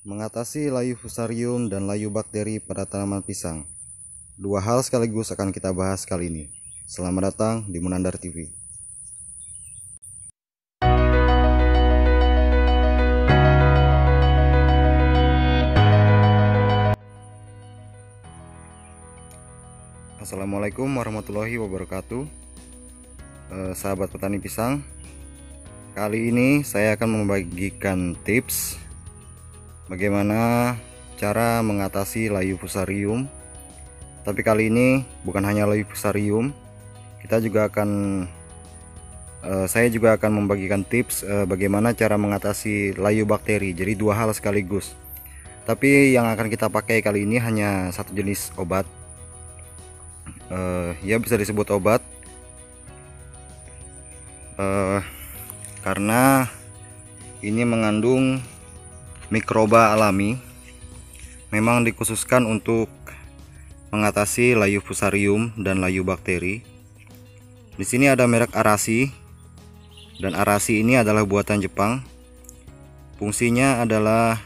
Mengatasi layu fusarium dan layu bakteri pada tanaman pisang. Dua hal sekaligus akan kita bahas kali ini. Selamat datang di Munandar TV. Assalamualaikum warahmatullahi wabarakatuh. Sahabat petani pisang, kali ini saya akan membagikan tips bagaimana cara mengatasi layu fusarium. Tapi kali ini bukan hanya layu fusarium, saya juga akan membagikan tips bagaimana cara mengatasi layu bakteri. Jadi dua hal sekaligus. Tapi yang akan kita pakai kali ini hanya satu jenis obat. Ya bisa disebut obat karena ini mengandung mikroba alami, memang dikhususkan untuk mengatasi layu fusarium dan layu bakteri. Di sini ada merek Arasi, dan Arasi ini adalah buatan Jepang. Fungsinya adalah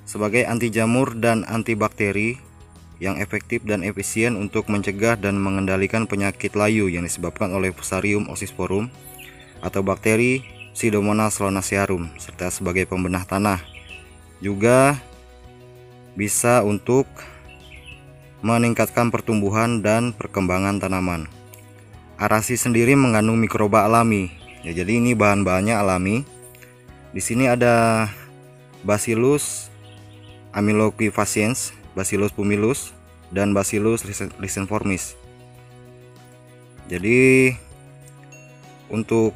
sebagai anti jamur dan antibakteri yang efektif dan efisien untuk mencegah dan mengendalikan penyakit layu yang disebabkan oleh Fusarium oxysporum atau bakteri Pseudomonas solanacearum, serta sebagai pembenah tanah. Juga bisa untuk meningkatkan pertumbuhan dan perkembangan tanaman. Arasi sendiri mengandung mikroba alami. Ya, jadi ini bahan-bahannya alami. Di sini ada Bacillus amyloequivalens, Bacillus pumilus, dan Bacillus licenformis. Jadi untuk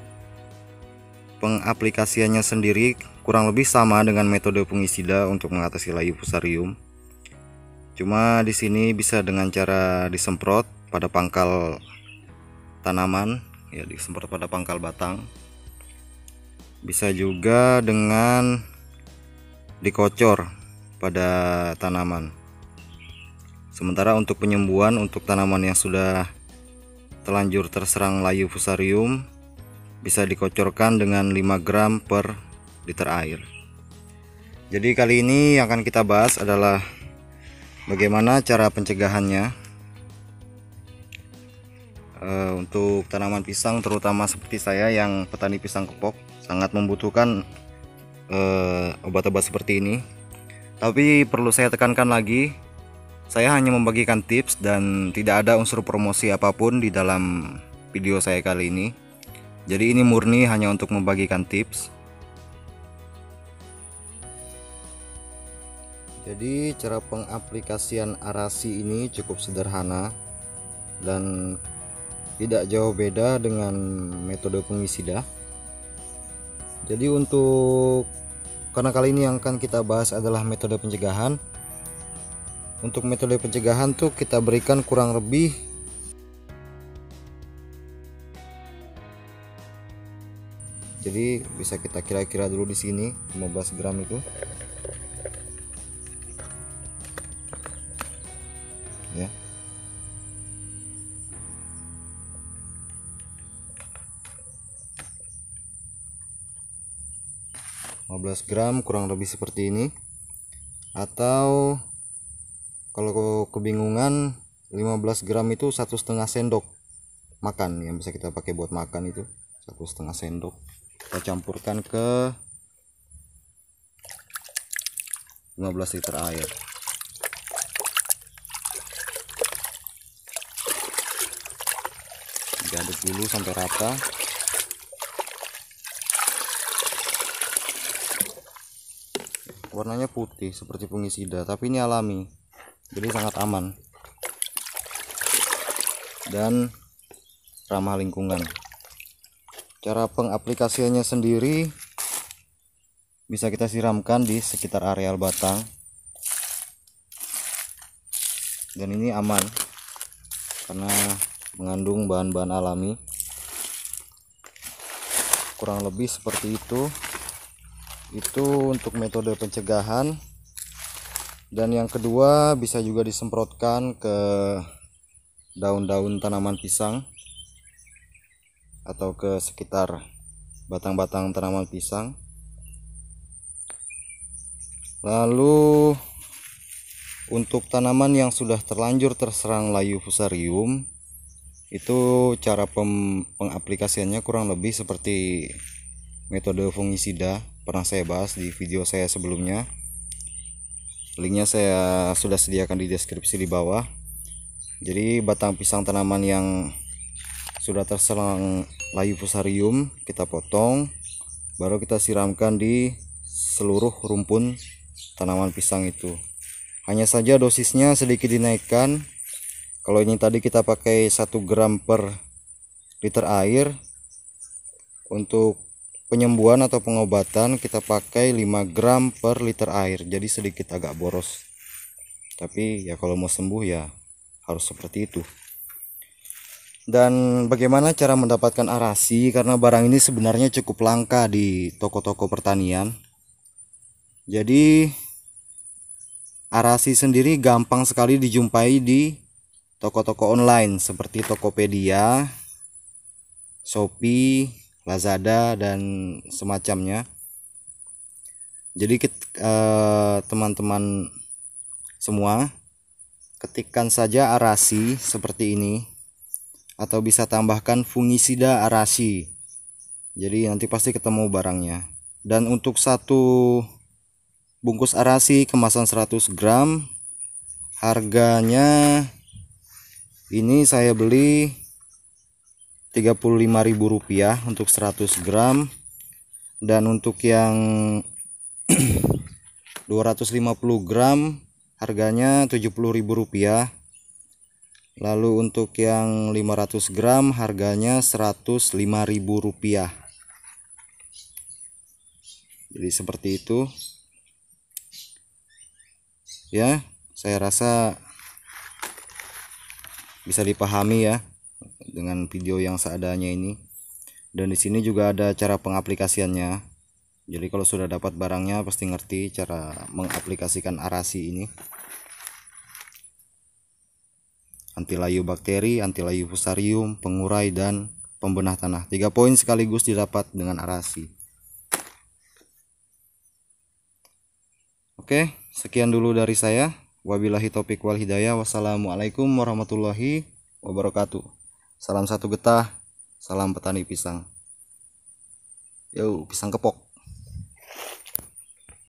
pengaplikasiannya sendiri kurang lebih sama dengan metode fungisida untuk mengatasi layu fusarium. Cuma di sini bisa dengan cara disemprot pada pangkal tanaman, ya disemprot pada pangkal batang. Bisa juga dengan dikocor pada tanaman. Sementara untuk penyembuhan untuk tanaman yang sudah terlanjur terserang layu fusarium, bisa dikocorkan dengan 5 gram per liter air. Jadi kali ini yang akan kita bahas adalah bagaimana cara pencegahannya. Untuk tanaman pisang, terutama seperti saya yang petani pisang kepok, sangat membutuhkan obat-obat seperti ini. Tapi perlu saya tekankan lagi, saya hanya membagikan tips dan tidak ada unsur promosi apapun di dalam video saya kali ini. Jadi ini murni hanya untuk membagikan tips. Jadi cara pengaplikasian Arasi ini cukup sederhana dan tidak jauh beda dengan metode fungisida. Jadi karena kali ini yang akan kita bahas adalah metode pencegahan. Untuk metode pencegahan tuh kita berikan kurang lebih jadi bisa kita kira-kira dulu di sini 15 gram itu. Ya. Gram kurang lebih seperti ini, atau kalau kebingungan 15 gram itu 1,5 sendok makan yang bisa kita pakai buat makan, itu 1,5 sendok kita campurkan ke 15 liter air. Diaduk dulu sampai rata. Warnanya putih seperti fungisida, tapi ini alami, jadi sangat aman dan ramah lingkungan. Cara pengaplikasiannya sendiri bisa kita siramkan di sekitar areal batang, dan ini aman karena mengandung bahan-bahan alami. Kurang lebih seperti itu untuk metode pencegahan. Dan yang kedua, bisa juga disemprotkan ke daun-daun tanaman pisang atau ke sekitar batang-batang tanaman pisang. Lalu untuk tanaman yang sudah terlanjur terserang layu fusarium, itu cara pengaplikasiannya kurang lebih seperti metode fungisida, pernah saya bahas di video saya sebelumnya. Linknya saya sudah sediakan di deskripsi di bawah. Jadi batang pisang tanaman yang sudah terserang layu fusarium kita potong, baru kita siramkan di seluruh rumpun tanaman pisang itu. Hanya saja dosisnya sedikit dinaikkan. Kalau ini tadi kita pakai 1 gram per liter air, untuk penyembuhan atau pengobatan kita pakai 5 gram per liter air, jadi sedikit agak boros. Tapi ya kalau mau sembuh ya harus seperti itu. Dan bagaimana cara mendapatkan arasi, karena barang ini sebenarnya cukup langka di toko-toko pertanian. Jadi arasi sendiri gampang sekali dijumpai di toko-toko online seperti Tokopedia, Shopee, Lazada, dan semacamnya. Jadi teman-teman semua ketikkan saja arasi seperti ini, atau bisa tambahkan fungisida arasi. Jadi nanti pasti ketemu barangnya. Dan untuk satu bungkus arasi kemasan 100 gram, harganya ini saya beli Rp35.000 untuk 100 gram. Dan untuk yang 250 gram harganya Rp70.000. Lalu untuk yang 500 gram harganya Rp105.000. Jadi seperti itu ya, saya rasa bisa dipahami ya dengan video yang seadanya ini. Dan di sini juga ada cara pengaplikasiannya. Jadi kalau sudah dapat barangnya pasti ngerti cara mengaplikasikan arasi ini. Anti layu bakteri, anti layu fusarium, pengurai, dan pembenah tanah. 3 poin sekaligus didapat dengan arasi. Oke, sekian dulu dari saya. Wabillahi taufik wal hidayah. Wassalamualaikum warahmatullahi wabarakatuh. Salam satu getah, salam petani pisang. Yo, pisang kepok.